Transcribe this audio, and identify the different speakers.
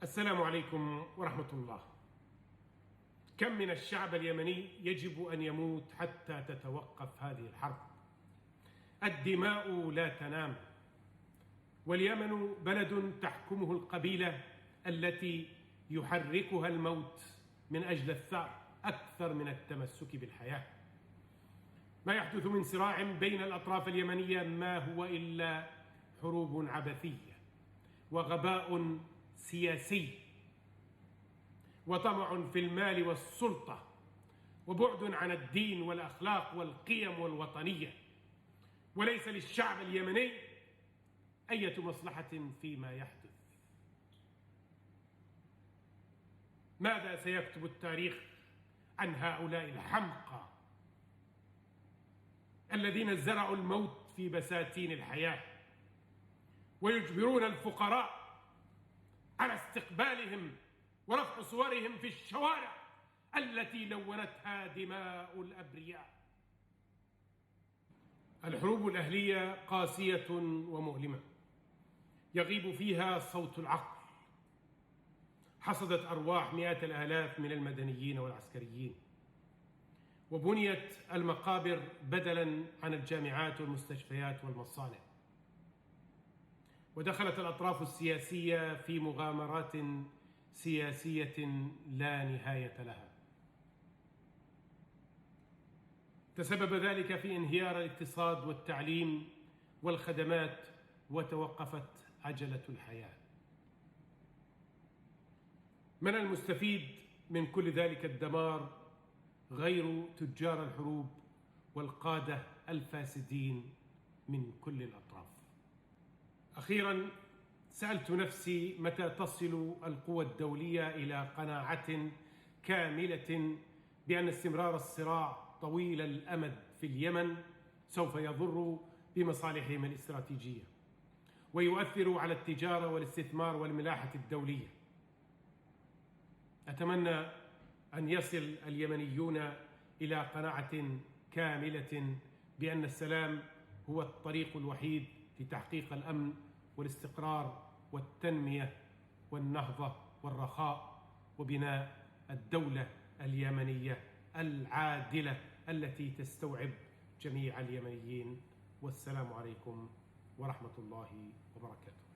Speaker 1: السلام عليكم ورحمة الله. كم من الشعب اليمني يجب أن يموت حتى تتوقف هذه الحرب. الدماء لا تنام، واليمن بلد تحكمه القبيلة التي يحركها الموت من أجل الثأر أكثر من التمسك بالحياة. ما يحدث من صراع بين الأطراف اليمنية ما هو إلا حروب عبثية وغباء سياسي وطمع في المال والسلطة وبعد عن الدين والأخلاق والقيم والوطنية، وليس للشعب اليمني أي مصلحة فيما يحدث. ماذا سيكتب التاريخ عن هؤلاء الحمقى الذين زرعوا الموت في بساتين الحياة ويجبرون الفقراء على استقبالهم ورفع صورهم في الشوارع التي لونتها دماء الأبرياء؟ الحروب الأهلية قاسية ومؤلمة يغيب فيها صوت العقل. حصدت أرواح مئات الآلاف من المدنيين والعسكريين، وبنيت المقابر بدلاً عن الجامعات والمستشفيات والمصانع، ودخلت الأطراف السياسية في مغامرات سياسية لا نهاية لها. تسبب ذلك في انهيار الاقتصاد والتعليم والخدمات، وتوقفت عجلة الحياة. من المستفيد من كل ذلك الدمار غير تجار الحروب والقادة الفاسدين من كل الأطراف. أخيراً سألت نفسي متى تصل القوى الدولية إلى قناعة كاملة بأن استمرار الصراع طويل الأمد في اليمن سوف يضر بمصالحهم الاستراتيجية ويؤثر على التجارة والاستثمار والملاحة الدولية. أتمنى أن يصل اليمنيون إلى قناعة كاملة بأن السلام هو الطريق الوحيد لتحقيق الأمن والاستقرار والتنمية والنهضة والرخاء وبناء الدولة اليمنية العادلة التي تستوعب جميع اليمنيين. والسلام عليكم ورحمة الله وبركاته.